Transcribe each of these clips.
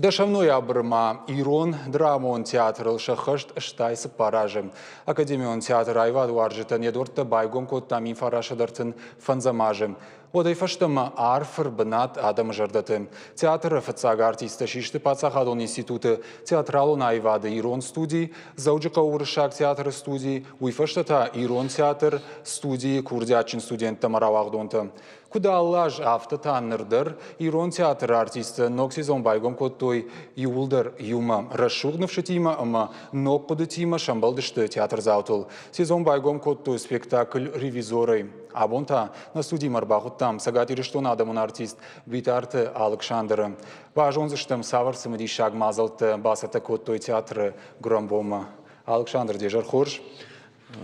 Дашавной абырма Ирон драмон театрыл шахышт штайсы паражым. Академион театр айвад уаржытын едорты байгом коттам инфарашыдыртын фанзамажым. Одай фаштыма арфыр бынат адам жырдытым. Театр фацаг артиста шишты пацахадон институты театралон айвады Ирон студии, заужыка урышак театр студии, уйфаштата Ирон театр студии курдячин студент маравагдонты. Куда аллаж автотаннырдыр, Ирон театр артисты ног сезон байгом коттой юлдыр юма расшугнывшы тима, ама ног куды тима шамбалдышты театр заутыл. Сезон байгом коттой спектакль ревизоры. Абонта на студии марбахуттам сагатириштон адамын артист Витарты Александры. Важонзыштым саварсымы дишаг мазалты басата коттой театры громбома. Александр дежар хорж?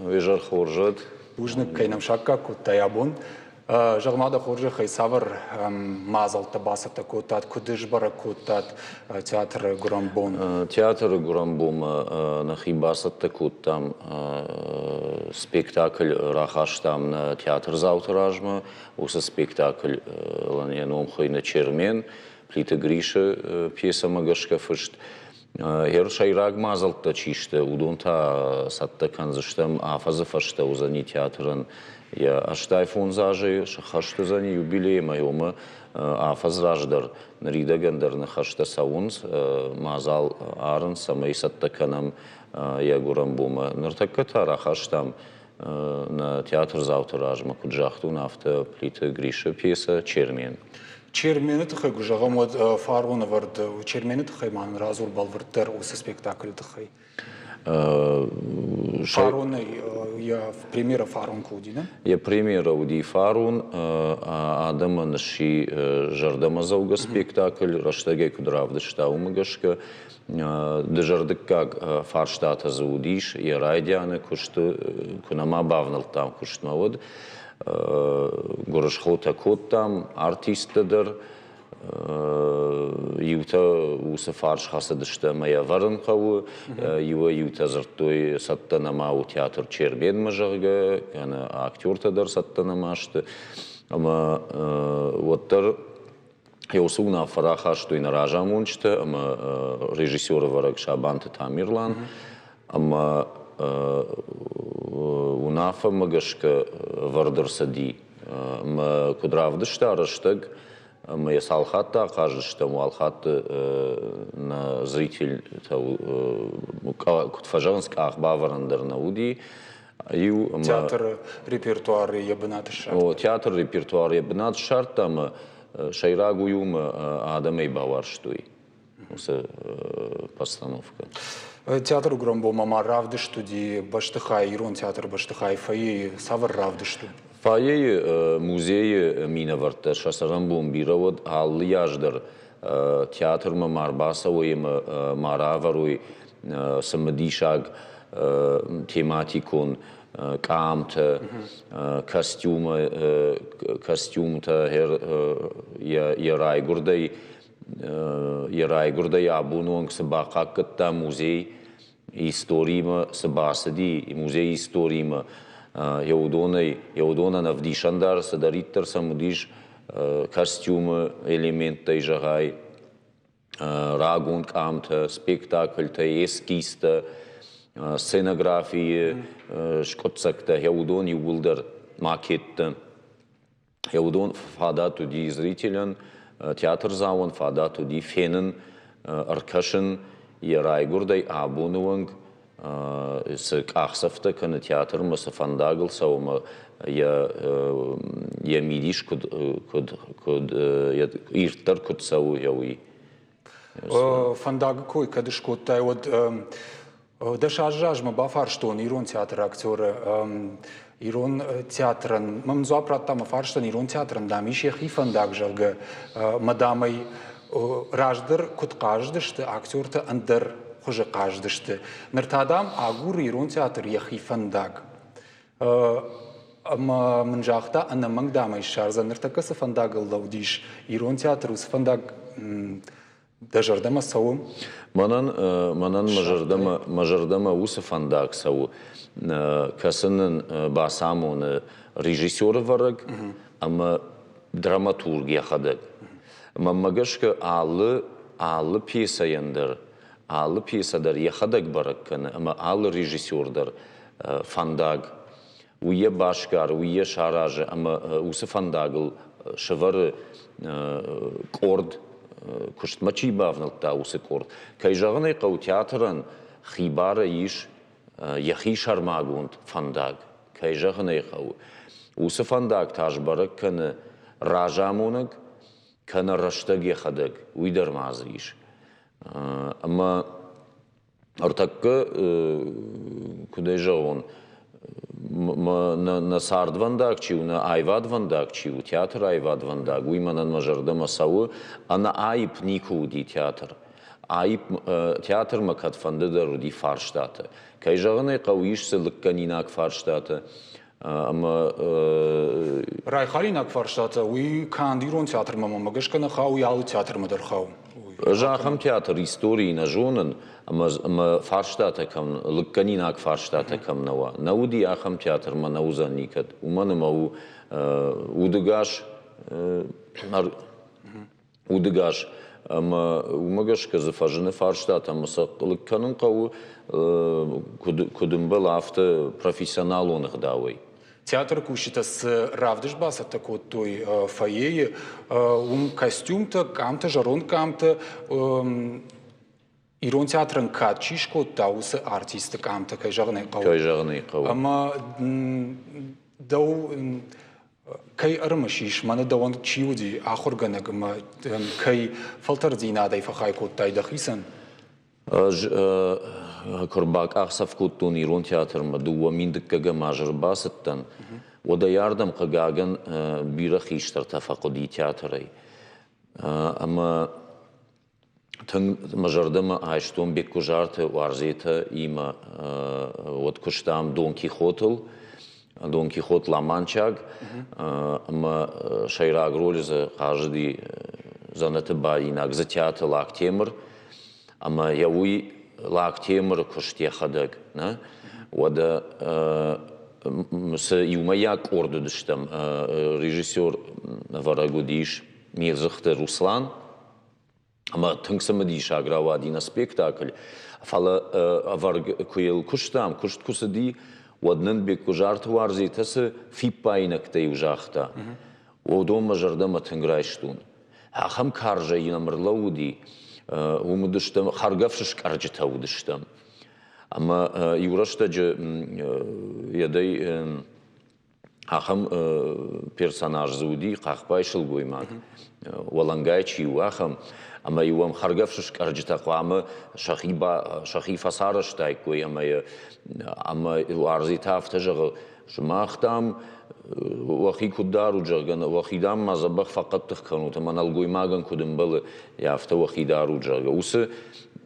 Вежар хоржат. Ужнық кайнам шакка коттай абон. Жағмада хоржы хай савар мазалты басата коттат, кудыш бара коттат театр громбон. Театр громбома нахи басата коттам спектакль рахаштам на театр завтражма, уса спектакль ланьяном хай на чермен, плита Гриша пьеса магашка фышт. Хер шайраг мазалта чиште, удонта сатта канзыштам афазы фашта узани театрын. Я аштай фонзажи, шахашты зани юбилей майома афаз раждар. Нарида гандер на хашта саунз, мазал арын самай сатта канам я гурамбома. Нартакката рахаштам на театр завтражма куджахту нафта плита Гриша пьеса чермен. Чермені тұқай күжағам от фаруны варды, чермені тұқай маңын разур балвырттар осы спектакль тұқай. Фаруны, я премьера фарун куди, да? Я премьера уди фарун, адамын ши жардама зауга спектакль, раштаге кудравды штаумагашка, дежардык как фарштата заудиш, я райдяны кушты, кунама бавнал там куштмавод, горышхота кот там, артистадыр, юта усы фарш хасадышты мая варын қауы, юта зырттой саттанама у театр чербен мажығы, актертадыр саттанамашты. Ама оттар еусугна фарахаштой наражам ончты, ама режиссеры варак Шабанты Тамирлан, ама унафа магашка вардыр сади. Ма кудравдышты арыштык, мы я салхатта кажется, алхатты на зритель кутфажанск ахбаварандер науди. Театр репертуары ебнат шарт. Театр репертуары ебнат шарт там шайрагу юм адамей баварштуй. Постановка. Театр громбома маравды студии баштыхай Ирон театр баштыхай фаи савар равды что. Фаи музеи минаварта шасарамбом биравод аллы яждар театр марбаса оем мараваруй самадишаг тематикон камта костюмта ярайгурдай абунонг сабакакта музей историма сабасади музей историма Яудона на вдишандар садариттар самудиш костюмы, элементы жагай, рагун камта, спектакль-то, эскиста, сценографии, шкотсакта, яудон юлдар макетта. Яудон фада туди зрителен, театр завон, фада туди фенен, аркашен, ярайгурдай абунуанг, с ахсафта кинотеатр масафандагл саума я мидиш код я иртар код сау яуи фандаг кой кадыш коттай вот дашажажма бафарштон Ирон театр актеры Ирон театрын мамзуа праттама фарштон Ирон театрын дамише хифандаг жалга мадамай раждыр куткаждышты актерты андыр хуже каждышты. Нартадам агур Ирон театр яхи фандаг. Ама манжахта анна мангдама ишарза нартакаса фандагал лаудиш Ирон театр ус фандаг дажардама сау. Манан мажардама уса фандак сау. Касанын басамон режиссер вараг, ама драматург яхадак. Мамагашка аллы allı piyesayandır, allı piyesadar yaxadak barakkını ama allı rejissyordur fandag. Uye başkar, uye şarajı ama uсы fandagıl şıvarı kord kuştmaçı bavnılta uсы kord. Kayjağını qav teatrın xibara iş yaxi şarmagund fandag. Kayjağını qav. Uсы fandag tajbarak kanı rajamonak kanı raştag yaxadak uydarmaz iş. Ama artık kudayjağın на сард вандак чиу, на айвад вандак чиу, театр айвад вандак, уйманан мажарда масау, а на айп никуди театр. Айп театр макат фандыдар ди фарштата. Кайжаганы кауишсы лыкканинак фарштата. Ama Rayxarinak farştata, uy kandiron teatr mama magashkana xaw yalı teatr mıdır xaw. Жахам театр истории на жонен, ама фарштата кам лыкканинак фарштата кам нава. Науди ахам театр ма наузан никат. Уманы мау удыгаш удыгаш ама умагашка зафажны фарштата ама лыкканын кау кудымбал авто профессионал он гдавой. Театр кушитас равдыш басата кот той фойее, костюм-то, камта, жарон камта, ирон театрын катчиш кот таусы артисты камта, кайжағынай қау. Кайжағынай қау. Ама дау кай армашиш, маны дауан чиуди ахурганаг, кай фалтардинадай фахай кот тайдахисан. Корбак ахсав куттун ирон театр ма дуа миндиккага мажыр басыттан. Ода ярдам қагаган бира хиштар тафақуди театрай. Ама тың мажырдама айштон бекку жарты уарзета има от куштам Дон Кихотл, Дон Кихот Ламанчаг, ама шайраг роли за кажди за натыба инак за театр лактемр, ама яуи лактемр куште хадаг, на? Ода с юмаяк орду дыштам режиссер Варагудиш Мирзахты Руслан, ама тыңсамадиш аграва один спектакль, фала аварг куел куштам, кушт кусади однын бек кужарты варзитасы фиппайнактай ужахта. Одом мажардама тыңграйштун. Ахам каржа инамырлауди, умудыштам харгавшыш каржитаудыштам. Ама юрашта же ядай ахам персонаж зуди қақпайшыл гоймак. Валангайчи ахам, ама юам харгавшыш каржитақвамы шахи фасарыштайк гой, ама арзитафта жағы жмахтам вахи кудару жагана вахидам мазабах фақаттық канут, ама налгоймаган кудымбалы яфта вахидару жага. Усы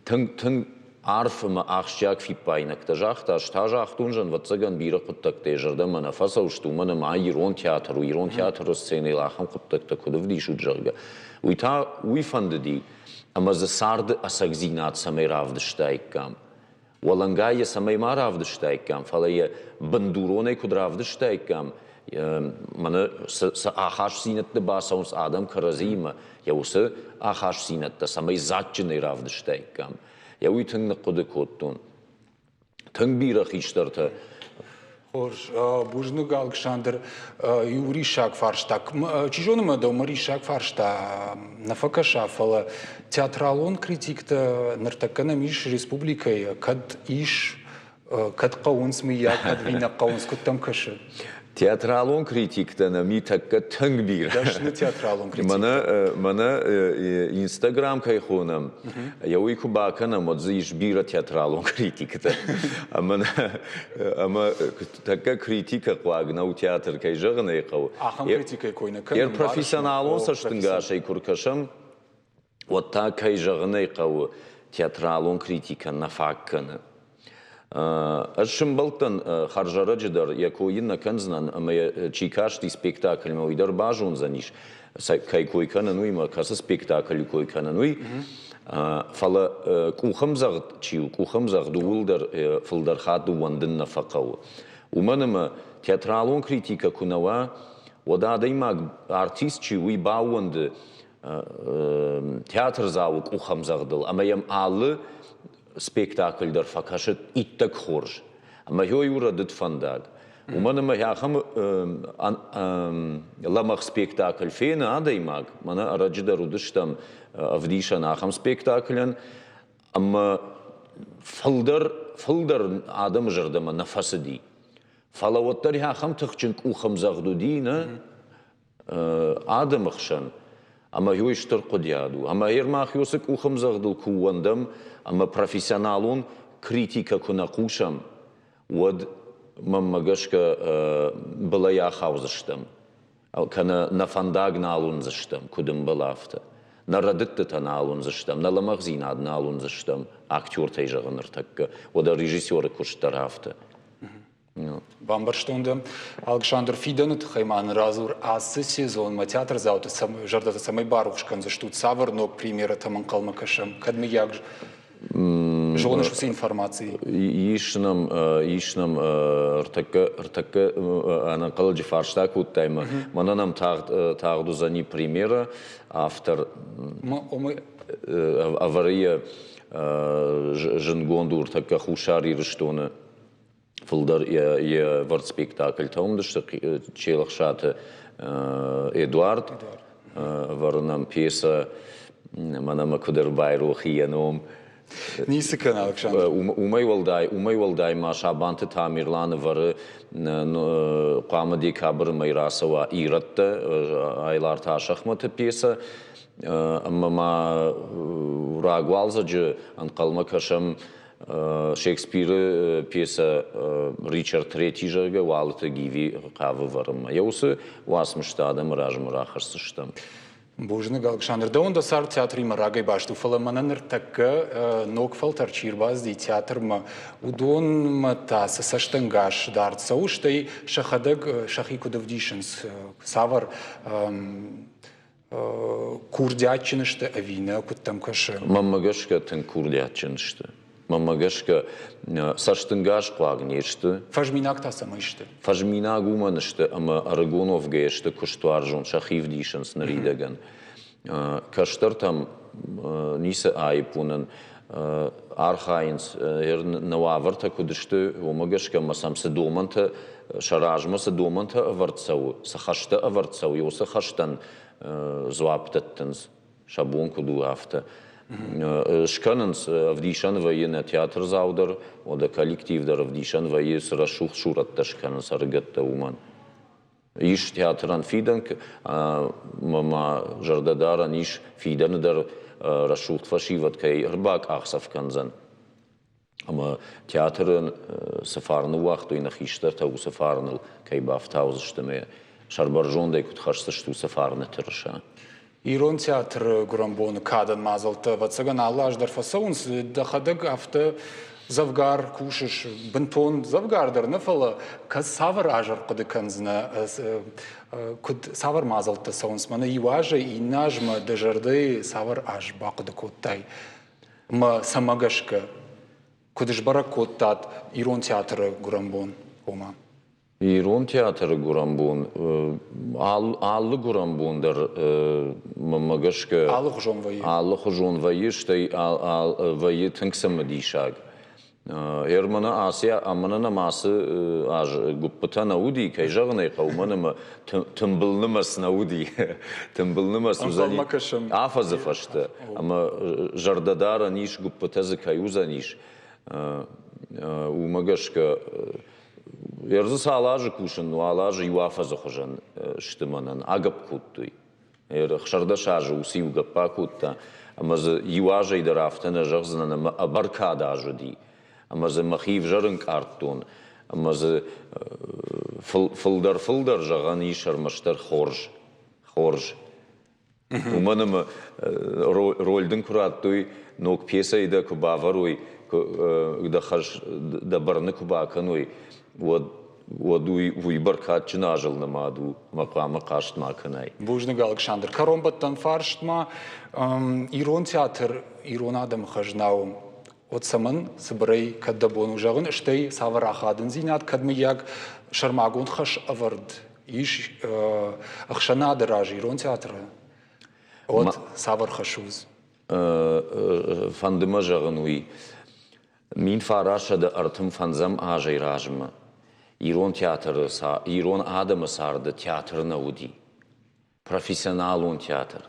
тың арфыма ахшчак фиппайнакта жахта, ашта жахтунжан ватсаган бира құттакта ежарда мана фаса уштумана ма ирон театру сцены лахам құттакта кудывдишу жага. Уйта уйфандыди, ама за сарды асагзинат самай равдыштайкам. Валангая самай ма равдыштайкам, фалая бандуронай куд равдыштайкам. Мана са ахаш синатты басаунс адам каразима, яусы ахаш синатта самай затчыны равдыштайкам. Я уйтың ныққыды көттің. Тың бирах иштарта. Хош, бужны галгшандыр юри шаг фарштак. Чижоныма да умари шаг фаршта нафака шафала. Театралон критикта нартакана миш республикой, кад иш, кад қауынс мия, кад вина қауынс куттам кашы. Театралон критикта на ми такка тың бир. Дашны театралон критикта. Мана Инстаграм кайхонам. Я уйку баканам от заиш бира театралон критикта. Ама такка критика қуагна у театр кайжағына еқау. Ахам критика койна. Ер профессионалон саштыңгашай куркашам. Вот так кайжағына еқау театралон критика нафакканы. Шымбалтан харжара жидар, якоин на канзнан, ама чикашти спектакль мауидар бажун заниш, кай койкана нуима, каса спектакль койкана нуи, фала кухамзагд чиу, кухамзагд уилдар филдар хаду вандын нафакау. Уманама театралон критика кунава, вода даймаг артист чиу и бауанды театр заук ухамзагдыл, ama yam allı spektakelder fakaşıt ittek хорж. Ama yoyura dit vandag. Umanıma yaxam lamaq spektakel fena adaymak. Mana aracı da rudıştam avdişan axam spektakelen. Ama fıldar adam jırdama nafası di. Falavotlar yaxam tıxçink uchamzagdu dina adam xşan. Ama yoyştır qudiyadu. Ama hermah yosik uchamzagdu kuvandam. Ama profesyonalun kritika kuna kuşam. Wad mamagashka balaya xavzıştam. Kana nafandagna alunzıştam. Kudim balafta. Na radittatan alunzıştam. Na lamagzinadna alunzıştam. Aktyor teyjağınır takka. O da rejissörü kuştarafta. Вам барштунда Александр Фиденет хайман разур ассы сезон театр зауты жардата самай барушкан за штут савр но примера таман калмакашам кадми як жолныш усы информации ишнам ртакка ана калджи фарштак уттайма мананам тагду за ни примера автор авария женгонду ртакка хушари рштона Vulder je wordt spektakel toon, dus de Chelachate Eduard, waarin een piece, manama kuder bijroog hier noem. Nisi kan Alexander. Umay waldai ma Şabantı tamirlanı varı qamı dekabr mayrası va iratta aylar taşıqmatı piece. Ama ma ragwalzacı an qalma kaşam Шекспиры пьеса Ричард III жага валыты гиви қавы варыма. Яусы васмыштадым ражмырахарсыштым. Бужны Александр, да он да сар театр има рагай башту фаламананыр такка нокфал тарчирбаз ди театр ма удон ма та саштангаш дарца уштай шахадаг шахикудавдишенс савар курдячинышты авина куттам кашы. Маммагашка тен курдячинышты. Мамагашка саштынгаш қуагнешті. Фажминак та самайшты. Фажминак уманышты, ама Арагонов гешті күштуаржон шахив дишенс наридаган. Каштар там нисе айпунан архайнс нававарта кудышты умагашка масамсы доманта шаражмасы доманта аварцау. Сахашта аварцау, йоса хаштан зуаптаттынс шабун куду афта. Шкананс авдишан военный театр заудер, ода коллективдар авдишан военный срашух шуратта шкананс аргатта уман. Иш театран фиданк, мама жардадара ниш фидандар рашух фашиват кай рбак ахсав канзан. Ама театрын сафарны вахту и нахиштар тау сафарныл кай бафтаузыштыме шарбаржондай кутхашсышту сафарны тырша. Ирон театр Гурамбон кадан мазалта вацаган аллаш дарфасаунс дахадаг авто завгар кушиш бентон завгардар нафала каз савар ажар кудыканзна куд савар мазалта саунс мана иважа и нажма дежарды савар аж бакуды коттай ма самагашка кудыш баракоттат Ирон театр Гурамбон ома. Ирон театр Гурамбон, аллы Гурамбондар мамагашка. Аллы хужон вайы. Аллы хужон вайы, штай вайы тынксамы дишаг. Ермана Асия, амана намасы аж гуппата науди, кай жағынай қауманама тымбылнымас науди. Тымбылнымас узани. Афазы фашты. Ама жардадара ниш гуппатазы каюза ниш. Умагашка. Ерзы салажы кушын, алажы юафазы хожан штыманан, агап куттуй. Хшарда шажы уси угаппа кутта, амазы юажы идарафтана жағзынан абаркада ажуди. Амазы махив жарынк арттун, амазы фылдар жаған ишармаштар хорж. Уманым рольдың кураттуй, нок пьеса ида кубаваруй, да барны кубакануй. Водуй выборкат чинажил на маду, макама кашт маканай. Бужный Александр. Каромбаттан фарштма Ирон театр Ирон адам хажнау. От саман сбрей каддабон ужагын штей саварахадын зинат кадмияк шармагун хаш авард. Иш ахшана дараж Ирон театра. От савар хашуз. Фандыма жағынуи. Мин фарашады артым фанзам ажай ражымы. Ирон театры, ирон адымы сарды театрына уди. Профессионал он театр.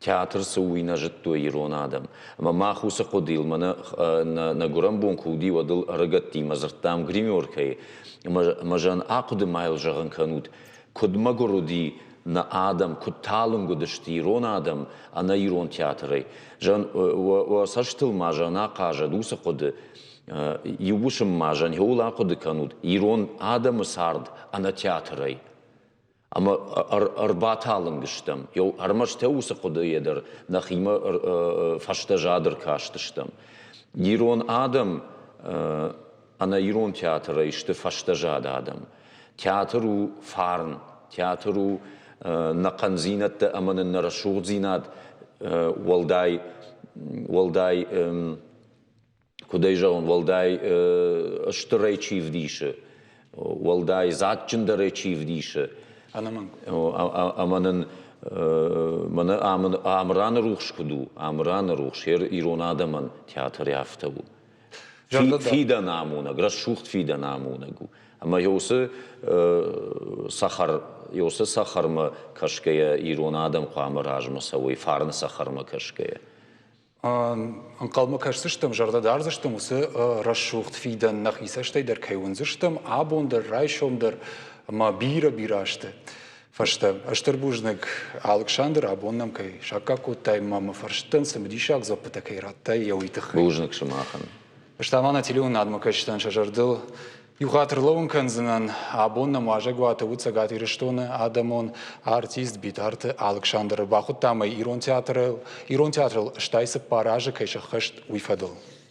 Театр сауина жытто ирон адам. Ама махуса қодил, мана на гурам бонку уди вадыл рыгатти, мазырттам гримеркай. Мажан ақуды майл жағын канут. Кудма гуруди на адам, куд талым гудышти ирон адам, а на ирон театры. Жан саштыл мажан ақажа дуса қоды. Юбушым мажан, хеула ақуды канут. Ирон адамы сард, а на театры. Ама арбаталым гыштам. Йо армаште уса қоды едер, нахима фашта жадыр каштыштам. Ирон адам, ана ирон театры ишты фашта жад адам. Театру фарн, театру нақан зинатты аманын нарашуғ зинат, валдай, кудай жауын, валдай ыштырай чивдиші, валдай затчындарай чивдиші. Аманын амраны руғш күду, амраны руғш, ирон адамын театр яфтабу. Фида намуна, грашуғт фида намуна гу. Ама йосы сахармы кашкая ирон адам қуамы ражмы сауай, фарны сахармы кашкая. Анқалмы кашсыштым, жардадарзыштым, усы рашуғт фидан нахисаштay дар кайвынзыштым, абондар, райшомдар, ама бира-бирашты. Фашта, аштырбужник Александр, абоннам кай шакаку тай мама фарштын, самдишак запыта кай раттай яуитых. Бужник шымахан. Штамана телеун адмы качтан шажардыл. Юхатырлауын канзынан абоннам ажагуаты уцагат ириштоны адамон артист бит арты Александр Бахут тамай ирон театрыл штайсы паражы кайшахышт уйфадыл.